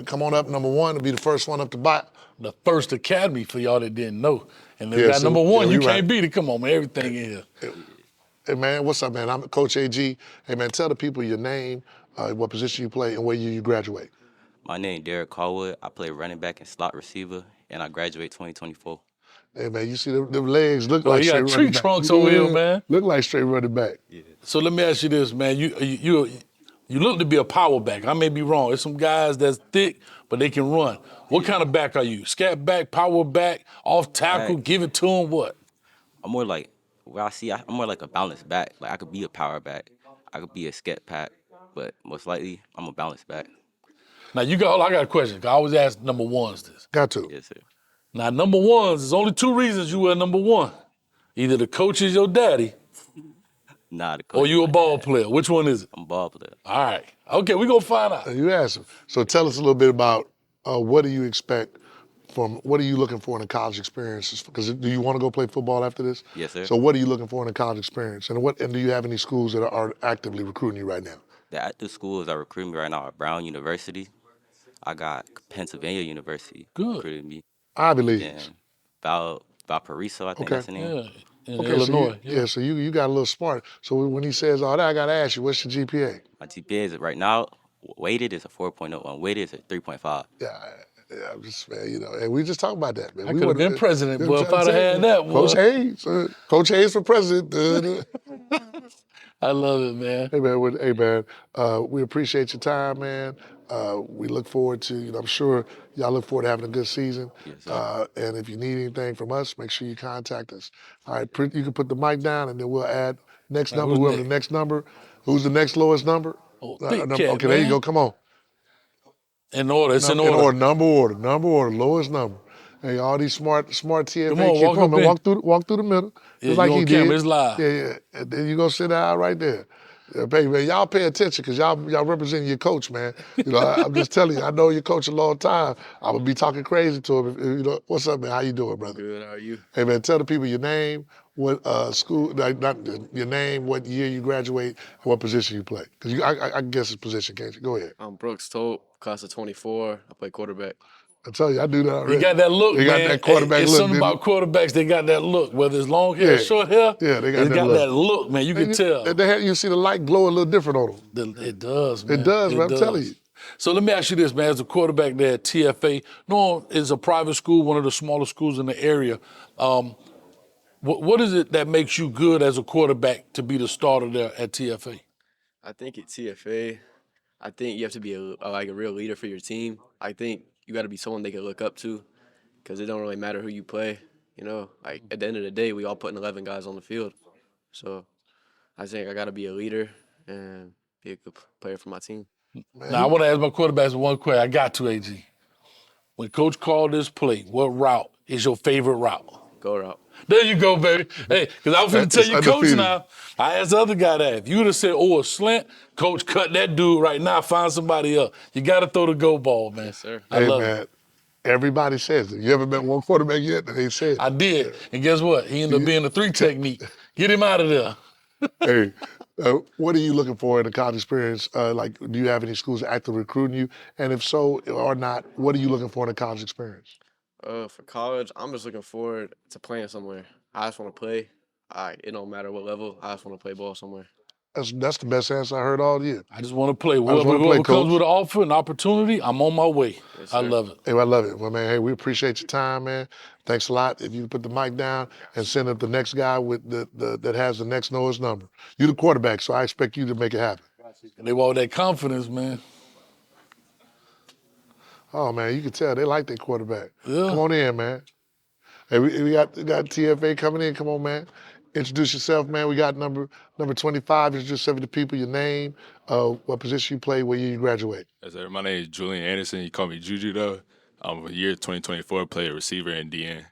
Come on up, number one, to be the first one up to bat. The first academy for y'all that didn't know. And they Yeah, got so- number one, yeah, you we can't right. beat it. Come on, man, everything in here. Hey, man, what's up, man? I'm Coach AG. Hey, man, tell the people your name, what position you play, and where year you graduate. My name Derek Callwood. I play running back and slot receiver, and I graduate 2024. Hey, man, you see them legs look Oh, like you straight got tree running back. trunks over here, man. Look like straight running back. Yeah. So let me ask you this, man. You look to be a power back. I may be wrong. There's some guys that's thick, but they can run. What kind of back are you? Scat back, power back, off tackle, Back. give it to him, what? I'm more like I'm more like a balanced back. Like I could be a power back, I could be a sket pack, but most likely I'm a balanced back. Now, I got a question. I always ask number ones this. Got to. Yes, sir. Now, number ones, there's only two reasons you were number one. Either the coach is your daddy Nah, the coach or is you a my ball dad. player. Which one is it? I'm a ball player. All right. Okay, we're going to find out. You asked him. So tell us a little bit about what do you expect what are you looking for in a college experience? Because do you want to go play football after this? Yes, sir. So what are you looking for in a college experience? And do you have any schools that are actively recruiting you right now? The active schools that recruit me right now are Brown University. I got Pennsylvania University Good. recruiting me. Ivy Leagues. And Valparaiso, I think Okay. that's the name. Yeah, in Okay, Illinois. so you got a little smart. So when he says all that, I got to ask you, what's your GPA? My GPA is right now, weighted is a 4.0, unweighted is a 3.5. I'm just, man, and we just talked about that, man. I could have been president, boy, if I'd have had that, boy. Coach Hayes for president. I love it, man. Hey, man, we appreciate your time, man. We look forward to, I'm sure y'all look forward to having a good season. Yes, sir. And if you need anything from us, make sure you contact us. All right, you can put the mic down, and then we'll add next number, who's whoever next? the next number. Who's the next lowest number? Oh, thick cat, okay, there you man. go. Come on. In order, it's in order. Number order, lowest number. Hey, all these smart TFA Come on, kids, walk up man, in. walk through the middle, Yeah, just like you he on camera, did. it's live. Yeah. And then you go sit down right there. Yeah, baby, y'all pay attention because y'all representing your coach, man. I'm just telling you, I know your coach a long time. I'm gonna be talking crazy to him. What's up, man? How you doing, brother? Good, how are you? Hey, man, tell the people your name, what school, not your name, what year you graduate, and what position you play. Because I guess it's position, can't you? Go ahead. I'm Brooks Tope, class of 24. I play quarterback. I tell you, I do that already. He got that look, He man. got that quarterback it's look. something about quarterbacks, they got that look. Whether it's long hair, Yeah. or short hair, Yeah, they got it's that got look. that look, man. You can tell. You see the light glow a little different on them. It does, man. It does, man. I'm telling you. So let me ask you this, man. As a quarterback there at TFA, no, it's a private school, one of the smaller schools in the area. What is it that makes you good as a quarterback to be the starter there at TFA? I think at TFA, I think you have to be a real leader for your team. I think you got to be someone they can look up to because it don't really matter who you play. Like at the end of the day, we all putting 11 guys on the field. So I think I got to be a leader and be a good player for my team. Now, I want to ask my quarterbacks one question. I got to, AG. When Coach called this play, what route is your favorite route? Go route. There you go, baby. Hey, because I was going to tell It's you, Coach, undefeated. now. I asked the other guy that. If you would have said, a slant, Coach, cut that dude right now, find somebody else. You got to throw the go ball, man. Yes, sir. I love man, it. everybody says it. You ever met one quarterback yet that they said it? I did. And guess what? He ended up being a 3 technique. Get him out of there. Hey, what are you looking for in a college experience? Do you have any schools actively recruiting you? And if so or not, what are you looking for in a college experience? For college, I'm just looking forward to playing somewhere. I just want to play. It don't matter what level. I just want to play ball somewhere. That's the best answer I heard all year. I just want to play. just wanna play, Whoever comes Coach. with an offer, an opportunity, I'm on my way. Yes, I sir. love it. Hey, I love it. Well, man, hey, we appreciate your time, man. Thanks a lot. If you put the mic down and send up the next guy with that has the next lowest number. You're the quarterback, so I expect you to make it happen. And they want that confidence, man. Oh, man, you can tell they like their quarterback. Yeah. Come on in, man. Hey, we got TFA coming in. Come on, man. Introduce yourself, man. We got number 25. Introduce yourself to the people, your name, what position you play, what year you graduate. Yes, sir. My name is Julian Anderson. You call me Juju, though. I'm a year 2024, play a receiver in DN.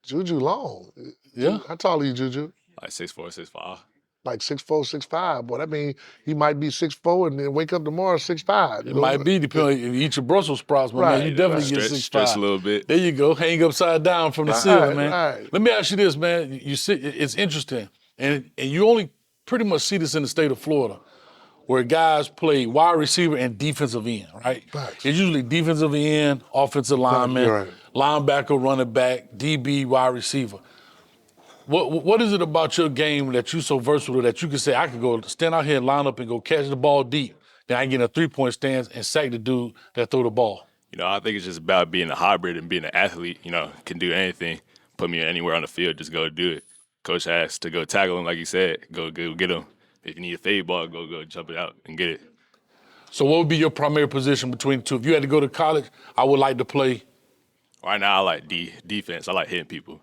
Juju long. Yeah. How tall are you, Juju? Like 6'4", 6'5". Like 6'4", 6'5". Boy, that means he might be 6'4" and then wake up tomorrow 6'5". It might be, depending if you eat your Brussels sprouts, my man, Right, you definitely Stretch, get 6'5". stretch a little bit. There you go. Hang upside down from the ceiling, man. right. Let me ask you this, man. It's interesting, and you only pretty much see this in the state of Florida. where guys play wide receiver and defensive end, right? Facts. It's usually defensive end, offensive lineman, you're right. linebacker, running back, DB, wide receiver. What is it about your game that you so versatile that you can say, I can go stand out here and line up and go catch the ball deep, then I can get in a three-point stance and sack the dude that threw the ball? I think it's just about being a hybrid and being an athlete. Can do anything. Put me anywhere on the field, just go do it. Coach asks to go tackle him, like you said, go get him. If you need a fade ball, go jump it out and get it. So what would be your primary position between the two? If you had to go to college, I would like to play. Right now, I like defense. I like hitting people.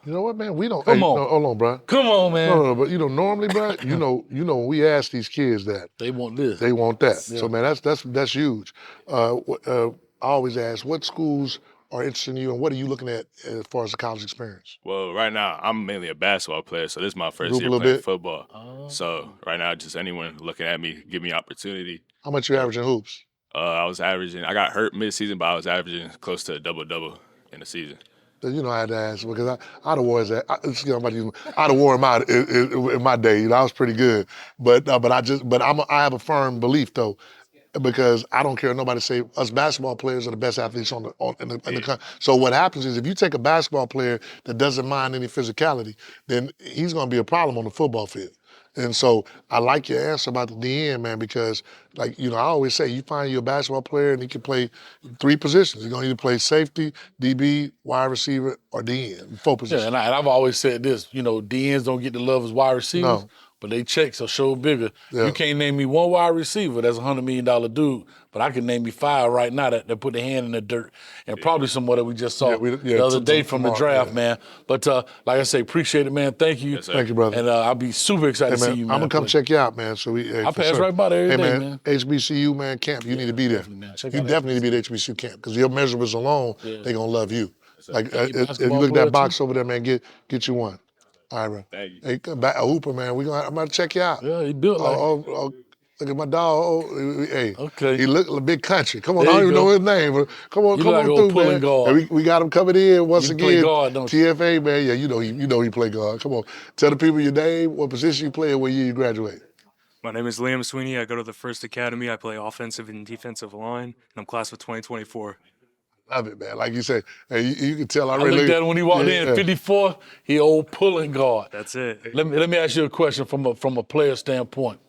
You know what, man? We don't. Come hey, on. No, hold on, bro. Come on, man. No, but normally, bro, when we ask these kids that, They want this. they want that. Yeah. So, man, that's huge. I always ask, what schools are interested in you, and what are you looking at as far as the college experience? Well, right now, I'm mainly a basketball player, so this is my first Hoop a year little playing bit? football. Oh. So right now, just anyone looking at me, give me opportunity. How much you averaging hoops? I got hurt mid-season, but I was averaging close to a double-double in the season. I had to ask because I'd have wore his ass. I'd have wore him out in my day. I was pretty good, but I have a firm belief though, because I don't care what nobody say. Us basketball players are the best athletes in the country. So what happens is if you take a basketball player that doesn't mind any physicality, then he's going to be a problem on the football field. And so I like your answer about the DN, man, because I always say you find you a basketball player and he can play 3 positions. He's gonna either play safety, DB, wide receiver, or DN, 4 positions. Yeah, and I've always said this, DNs don't get the love as wide receivers, No. but they checks are so bigger. Yeah. You can't name me one wide receiver that's a $100 million dude, but I can name me 5 right now that put their hand in the dirt. And probably someone that we just saw the other day from the draft, man. But like I say, appreciate it, man. Thank you. Yes, sir. Thank you, brother. And I'll be super excited Hey, to man, see you, man. I'm gonna come play. check you out, man. So I pass right by there every day, man. HBCU, man, camp. You need to be there. Definitely, man. Check You out definitely need to be at HBCU camp because your measurables alone, they gonna love you. Like Thank you, if you basketball look at player, that box over there, man, get you one. All right, bro. Thank you. Hey, come back, a hooper, man. I'm gonna check you out. Yeah, he built like Look at my dog. Hey, Okay. he look like a big country. Come on, There I don't you even go. know his name, but come You on look like through, old pulling man. guard. And we got him coming in once You play again. guard, don't you? TFA, man. Yeah, you know he play guard. Come on, tell the people your name, what position you play, and what year you graduate. My name is Liam Sweeney. I go to the First Academy. I play offensive and defensive line, and I'm class of 2024. Love it, man. Like you say, hey, you can tell I looked at him when he walked in, 54, he old pulling guard. That's it. Let me ask you a question from a player standpoint.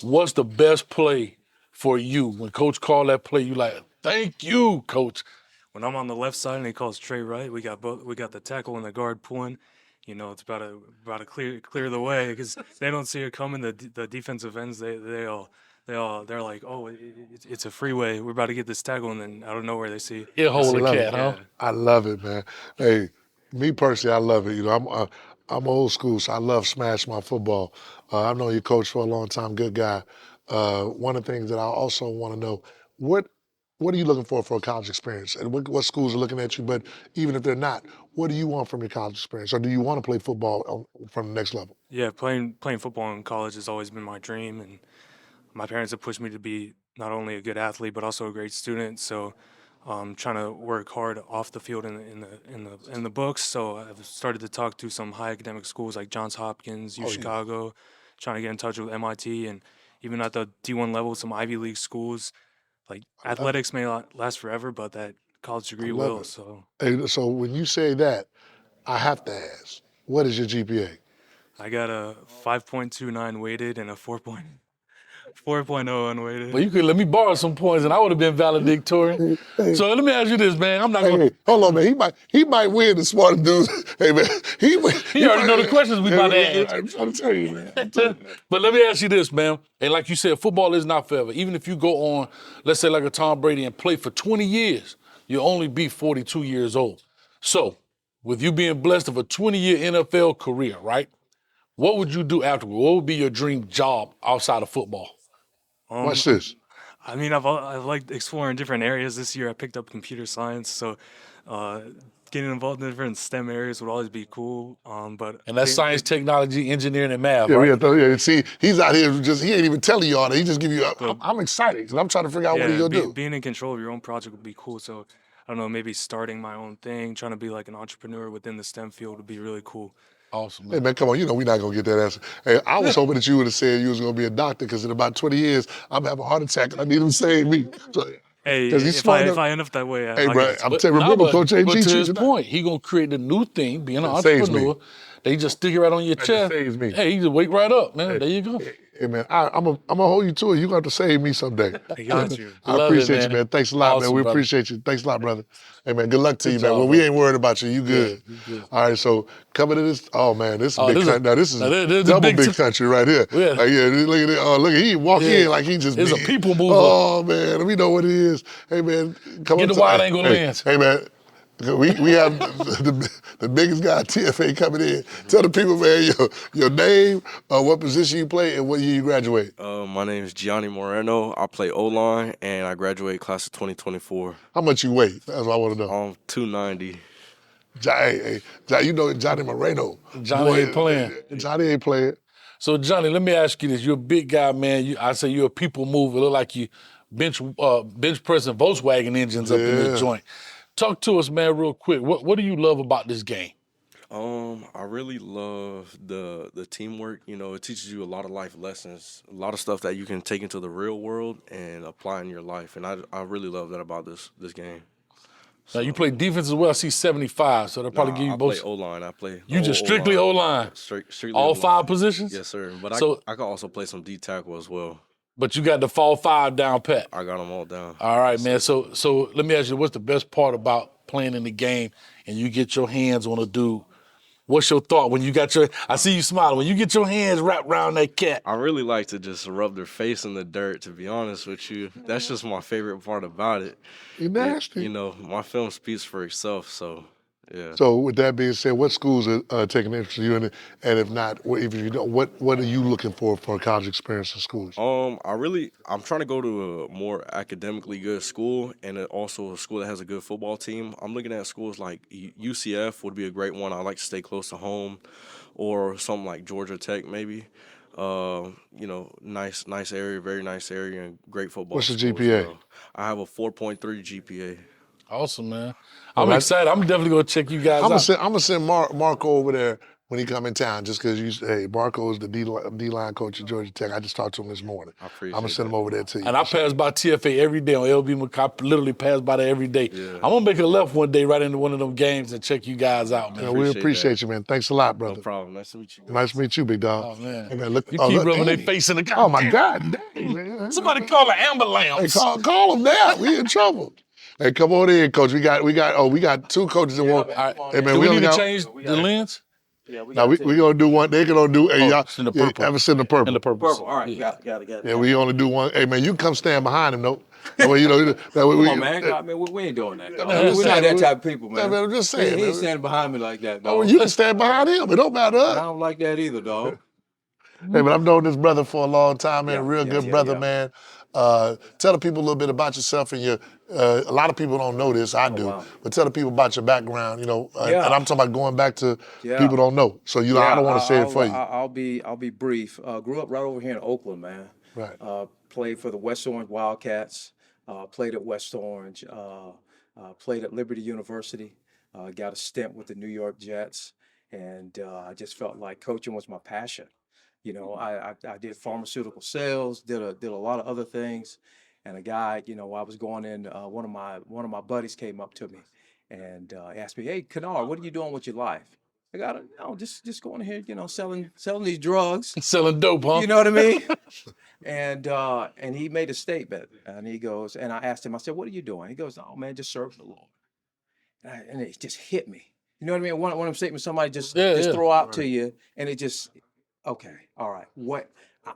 What's the best play for you? When Coach called that play, you like, thank you, Coach. When I'm on the left side and he calls Trey right, we got the tackle and the guard pulling. It's about to clear the way because they don't see it coming. The defensive ends they're like, oh, it's a freeway. We're about to get this tackle, and then out of nowhere they see He'll hold I a love cat, it. huh? I love it, man. Hey, me personally, I love it. I'm old school, so I love smash my football. I've known your coach for a long time, good guy. One of the things that I also want to know, what are you looking for a college experience? And what schools are looking at you? But even if they're not, what do you want from your college experience? Or do you want to play football from the next level? Yeah, playing football in college has always been my dream, and my parents have pushed me to be not only a good athlete but also a great student. So, trying to work hard off the field in the books. So I've started to talk to some high academic schools like Johns Hopkins, Chicago, trying to get in touch with MIT, and even at the D1 level, some Ivy League schools. Like athletics may not last forever, but that college degree love will. it. So Hey, so when you say that, I have to ask, what is your GPA? I got a 5.29 weighted and a 4.0 unweighted. But you could let me borrow some points and I would have been valedictorian. So let me ask you this, man. I'm not going Hey, hold on, man. He might win the smarter dudes. Hey, man. He already know the questions we about to ask. I'm trying to tell you, man. But let me ask you this, man. And like you said, football is not forever. Even if you go on, let's say like a Tom Brady and play for 20 years, you'll only be 42 years old. So with you being blessed of a 20-year NFL career, right? What would you do afterward? What would be your dream job outside of football? Watch this. I mean, I've liked exploring different areas this year. I picked up computer science, so getting involved in different STEM areas would always be cool. But And that's science, technology, engineering, and math, Yeah, right? see, he's out here he ain't even telling you all that. He just give you, I'm excited because I'm trying to figure out what he's going to do. being in control of your own project would be cool. So I don't know, maybe starting my own thing, trying to be like an entrepreneur within the STEM field would be really cool. Awesome, Hey man. man, come on, you know we're not gonna get that answer. Hey, I was hoping that you would have said you was gonna be a doctor because in about 20 years I'm gonna have a heart attack and I need him to save me. Hey, Because he's if I smart if enough. I end up that way, Hey, I'll give bro, it to I'm you. But telling. no, Remember, Coach but AG to treat his you not. point, he gonna create a new thing, being an That saves me. entrepreneur. They just stick it right on your That just chest. saves me. Hey, he just wake right up, man. Hey, There you go. hey, man, I'm gonna hold you to it. You're gonna have to save me someday. I got you. I Love it, appreciate you, man. man. Thanks a lot, man. Awesome, We brother. appreciate you. Thanks a lot, brother. Hey, man, good luck to Good you, man. job, Well, we brother. ain't worried about you. You Yeah, good. you good. All right, so coming to this, oh man, this is Oh, big this is country. Now this is there's a double big big country right here. Yeah. Like, yeah, look at it. Oh, look, he walk Yeah. in like he just It's a big. people mover. Oh man, we know what it is. Hey man, come Get on. the wide angle Hey, lens. hey man. We have the biggest guy at TFA coming in. Tell the people, man, your name, what position you play, and what year you graduate. My name is Gianni Moreno. I play O-line, and I graduated class of 2024. How much you weigh? That's what I want to know. 290. You know Johnny Moreno. Johnny ain't playing. Johnny ain't playing. So Johnny, let me ask you this: you're a big guy, man. I say you're a people mover. Look like you bench pressing Volkswagen engines up in Yeah. this joint. Talk to us, man, real quick. What do you love about this game? I really love the teamwork. You know, it teaches you a lot of life lessons, a lot of stuff that you can take into the real world and apply in your life. And I really love that about this game. Now you play defense as well. I see 75, so they'll probably give you I both. play O-line. I play You the just whole strictly O-line. Strictly All O-line. 5 positions? Yes, sir. But So- I can also play some D tackle as well. But you got the fall 5 down pat. I got them all down. All right, man. So let me ask you, what's the best part about playing in the game and you get your hands on a dude? What's your thought when you got I see you smiling, when you get your hands wrapped around that cat? I really like to just rub their face in the dirt, to be honest with you. That's just my favorite part about it. You nasty. You know, my film speaks for itself, so yeah. So with that being said, what schools are taking interest in you, and if not, if you don't, what are you looking for a college experience in schools? I'm trying to go to a more academically good school and also a school that has a good football team. I'm looking at schools like UCF would be a great one. I like to stay close to home, or something like Georgia Tech maybe. You know, nice area, very nice area, and great football. What's your school as GPA? well. I have a 4.3 GPA. Awesome, man. I'm excited. I'm definitely gonna check you guys out. I'm gonna send Marco over there when he come in town, just because hey, Marco is the D-line coach at Georgia Tech. I just talked to him this morning. I appreciate I'm gonna send him over there to you. And I pass by TFA every day on LB McCoy. Literally pass by there every day. Yeah. I'm gonna make a left one day right into one of them games and check you guys out, man. Yeah, we appreciate that. you, man. Thanks a lot, brother. No problem. Nice to meet you. Nice to meet you, big dog. Oh man, Hey, man, look, you keep rubbing their dang. face in the car. Oh my God, dang, man. Somebody call an Hey, ambulance. call him now. We in trouble. Hey, come on in, coach. We got 2 coaches in one. All right. Hey, man, Do we only need to got. change the lens? Now we gonna do one. They gonna do. Hey, y'all, it's in the purple. Have us in the purple. In the purple. Purple. All right, got it. Yeah, we only do one. Hey, man, you can come stand behind him, though. That way, that way Come we. on, man. God, man, we ain't doing that. I'm We're just not saying, that type of people, man. Man, I'm just He saying, ain't man. standing behind me like that, Oh, dog. you can stand behind him. It don't matter. I don't like that either, dog. Hey, man, I've known this brother for a long time, man. Yeah, Real yeah, good yeah, brother, yeah. man. Tell the people a little bit about yourself and your. A lot of people don't know this. I do, wow. but tell the people about your background. You know, Yeah. and I'm talking about going back to Yeah. people don't know. So I don't want to say it for you. I'll be brief. Grew up right over here in Oakland, man. Right. Played for the West Orange Wildcats. Played at West Orange. Played at Liberty University. Got a stint with the New York Jets, and I just felt like coaching was my passion. You know, I did pharmaceutical sales, did a lot of other things, and a guy, you know, I was going in. One of my buddies came up to me, and asked me, "Hey, Kennard, what are you doing with your life?" I got just going here, you know, selling these drugs. Selling dope, huh? You know what I mean? And he made a statement, and he goes, and I asked him, I said, "What are you doing?" He goes, "Oh man, just serving the Lord." And it just hit me. You know what I mean? One of them statements somebody just throw out to you, and it just, okay, all right.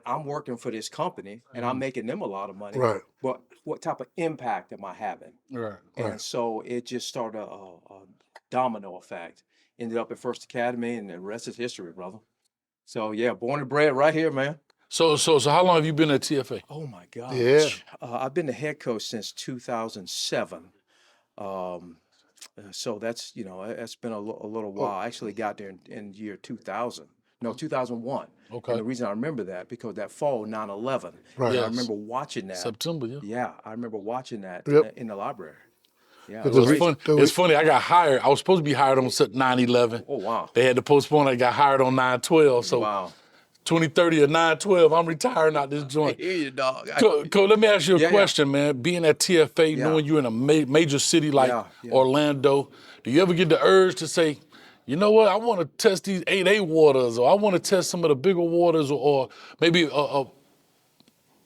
I'm working for this company, and I'm making them a lot of money. Right. But what type of impact am I having? Right. And so it just started a domino effect. Ended up at First Academy, and the rest is history, brother. So yeah, born and bred right here, man. So how long have you been at TFA? Oh my gosh. Yeah. I've been the head coach since 2007. So that's, you know, that's been a little while. I actually got there in year 2000. No, 2001. Okay. And the reason I remember that, because that fall, 9/11. Right. I Yes. remember watching that. September, yeah. Yeah, I remember watching that Yep. in the library. Yeah, Because It's we, funny. 'cause we- It's funny. I got hired. I was supposed to be hired on 9/11. Oh, wow. They had to postpone. I got hired on 9/12. So Wow. 2030 or 9/12, I'm retiring out this I joint. hear you, dog. Cole, let me ask you a Yeah, yeah. question, man. Being at TFA, Yeah. knowing you're in a major city like Yeah. Orlando, do you ever get the urge to say, you know what, I want to test these 8A waters, or I want to test some of the bigger waters, or maybe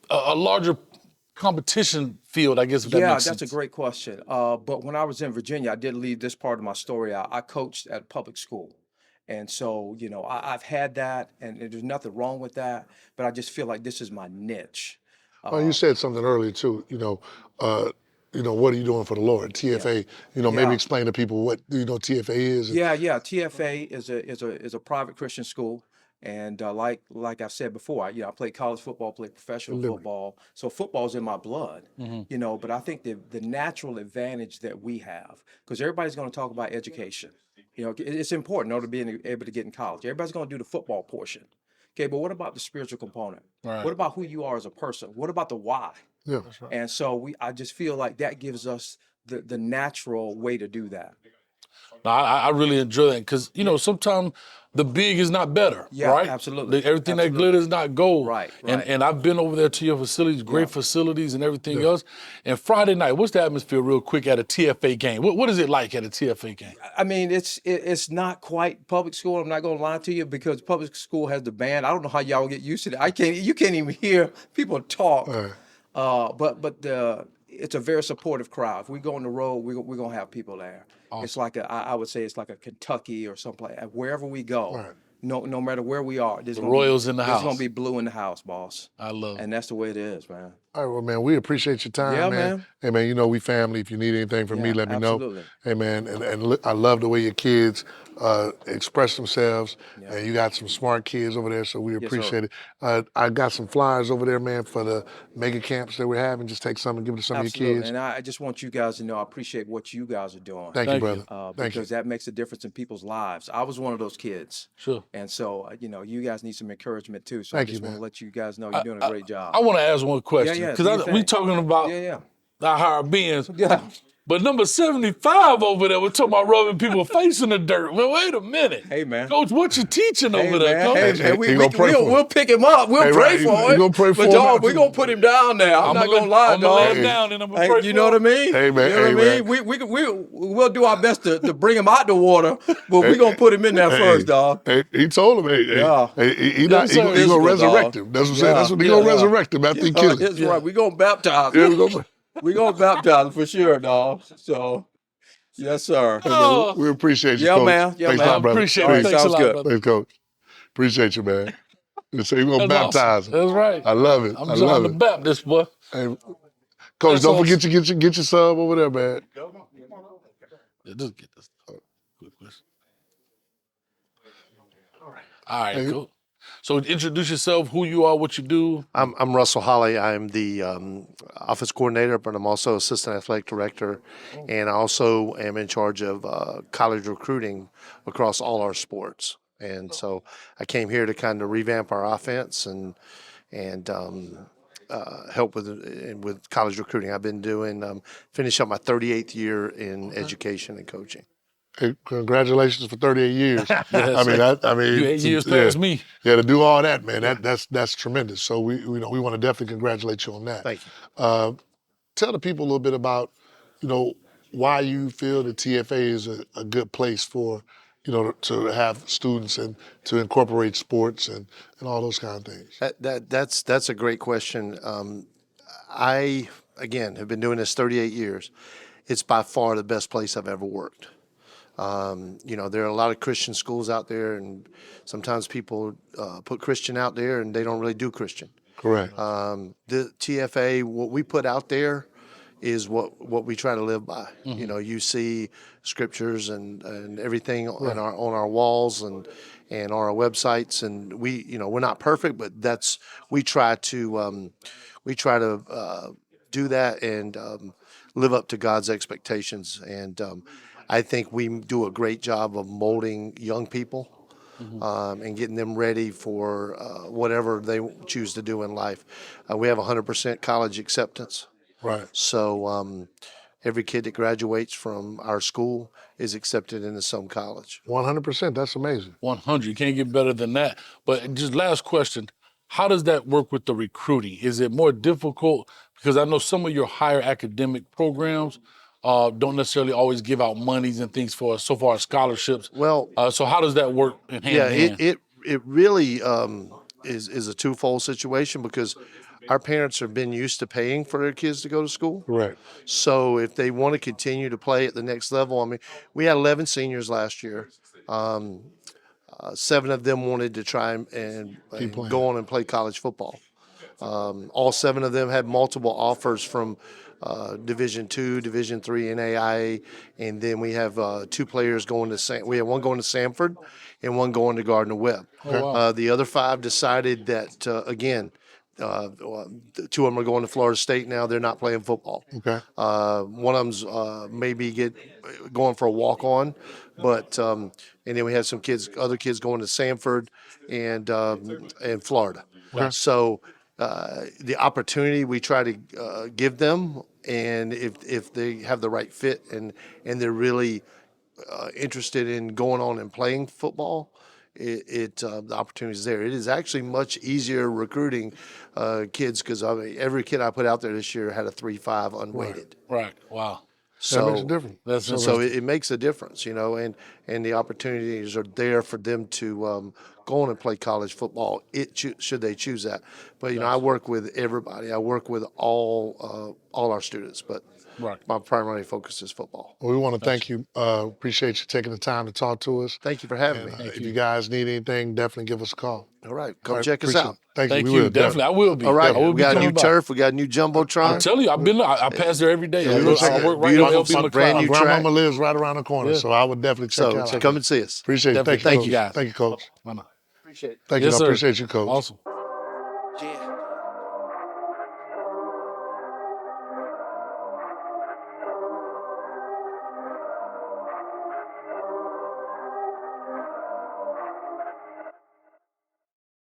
a larger competition field, I guess, if that Yeah, makes sense? that's a great question. But when I was in Virginia, I did leave this part of my story out. I coached at a public school. And so, I've had that, and there's nothing wrong with that, but I just feel like this is my niche. well, you said something earlier too. What are you doing for the Lord? TFA. Maybe Yeah. explain to people what TFA is. Yeah. TFA is a private Christian school, and like I said before, I played college football, played professional football, so football's in my blood. But I think the natural advantage that we have, because everybody's going to talk about education. It's important in order to be able to get in college. Everybody's going to do the football portion. Okay, but what about the spiritual component? Right. What about who you are as a person? What about the why? Yeah. And so I just feel like that gives us the natural way to do that. No, I really enjoy that because, sometimes the big is not better, Yeah, right? absolutely. Everything that Absolutely. glitters is not gold. Right. And I've been over there to your facilities, great facilities and everything else. And Friday night, what's the atmosphere real quick at a TFA game? What is it like at a TFA game? I mean, it's not quite public school. I'm not going to lie to you because public school has the band. I don't know how y'all get used to that. You can't even hear people talk. But it's a very supportive crowd. If we go on the road, we're gonna have people there. Awesome. It's like I would say it's like a Kentucky or someplace. Wherever we go, Right. no matter where we are, there's gonna Royals be, in the there's house. gonna be blue in the house, boss. I love it. And that's the way it is, man. All right, well, man, we appreciate your time, Yeah, man. man. Hey, man, we family. If you need anything from me, Yeah, let me know. absolutely. Hey, man, and look, I love the way your kids express themselves, and you got some smart kids over there, so we sir. appreciate it. I got some flyers over there, man, for the mega camps that we're having. Just take some and give it to some Absolutely. of your kids. And I just want you guys to know I appreciate what you guys are doing. Thank you, Thank brother. you. Thank you. Because that makes a difference in people's lives. I was one of those kids. Sure. And so, you guys need some encouragement too. So Thank I just you, want man. to let you guys know you're doing a great job. I want to ask one question yeah, because do your we thing. talking about Yeah. our higher beings. Yeah. But number 75 over there, we're talking about rubbing people's face in the dirt. Well, wait a minute. Hey, man. Coach, what you teaching Hey, over there, man. Coach? Hey, Hey, man. We, he we, gonna pray for we'll pick him up. We'll Hey, pray right. for You him. gonna pray for but him dog, after? we're going to put him down now. I'm not going to lie, I'm gonna lay dog. him down and I'm gonna Hey, pray you for know what I him. mean? Hey, man. You know what I mean? We'll do our best to bring him out the water, but we're going to put him in there first, dog. Hey, he told him, Yeah. he Yes, sir. gonna Physical, resurrect dog. him. That's what Yeah. that's what he Yeah. gonna resurrect him after he kill him. That's right. We're going to baptize Yeah, him. we gonna. We're going to baptize him for sure, dog. So, yes, sir. Oh, We appreciate you, Yeah, Coach. man. Yeah, Thanks man. a lot, brother. appreciate All right, it. Thanks a sounds lot, good. brother. Thanks, Coach. Appreciate you, man. So you're gonna That's baptize awesome. him. That's right. I love it. I'm I John love the it. Baptist, boy. Hey, Coach, That's don't awesome. forget to get your sub over there, man. Yeah, just get this. Quick question. All right, Hey. cool. So introduce yourself, who you are, what you do. I'm Russell Holly. I'm the office coordinator, but I'm also assistant athletic director, and I also am in charge of college recruiting across all our sports. And so I came here to kind of revamp our offense and help with college recruiting. I've been doing finish up my 38th year in education and coaching. Hey, congratulations for 38 years. Yes, I mean, you 8 years past me. Yeah, to do all that, man, that's tremendous. So we want to definitely congratulate you on that. Thank you. Tell the people a little bit about, why you feel that TFA is a good place for, to have students and to incorporate sports and all those kind of things. That's a great question. I again have been doing this 38 years. It's by far the best place I've ever worked. There are a lot of Christian schools out there, and sometimes people put Christian out there, and they don't really do Christian. Correct. The TFA, what we put out there, is what we try to live by. Mm-hmm. You see scriptures and everything on our walls and on our websites, and we're not perfect, but we try to do that and live up to God's expectations. And I think we do a great job of molding young people and getting them ready for whatever they choose to do in life. We have 100% college acceptance. Right. So, every kid that graduates from our school is accepted into some college. 100%. That's amazing. 100. You can't get better than that. But just last question, how does that work with the recruiting? Is it more difficult? Because I know some of your higher academic programs don't necessarily always give out monies and things for so far as scholarships. Well, So how does that work in hand yeah, in hand? it really is a twofold situation because our parents have been used to paying for their kids to go to school. Correct. So if they want to continue to play at the next level, I mean, we had 11 seniors last year. 7 of them wanted to try and playing. go on and play college football. All 7 of them had multiple offers from Division II, Division III, NAIA, and then we have 2 players going to we have one going to Sanford and one going to Gardner Webb. Oh, wow. The other 5 decided that again. 2 of them are going to Florida State now. They're not playing football. Okay. One of them's maybe going for a walk on, but and then we have some other kids going to Sanford and Florida. Okay. So the opportunity we try to give them, and if they have the right fit and they're really interested in going on and playing football, the opportunity is there. It is actually much easier recruiting kids because every kid I put out there this year had a 3.5 unweighted. Right. Wow. So That makes a difference. That's so interesting. it makes a difference, and the opportunities are there for them to go on and play college football. Should they choose that, but I work with everybody. I work with all our students, but Right. my primary focus is football. Well, we want to thank you. Appreciate you taking the time to talk to us. Thank you for having me. If you guys need anything, definitely give us a call. All right, come All right, check us appreciate out. it. Thank you. Thank We you. will, Definitely. I will be. All right, I will we be got a new coming by. turf. We got a new jumbotron. I'm telling you, I've been. I pass there every day. Yeah, I looks work like a right there. beautiful, LB brand My new McLeod. track. grandmama lives right around the corner, Yeah. so I would definitely check So out. come and see us. Appreciate it. Definitely. Thank you, Thank you, Coach. guys. Thank you, Coach. Why not? Appreciate it. Thank you. Yes, I sir. appreciate you, Coach. Awesome.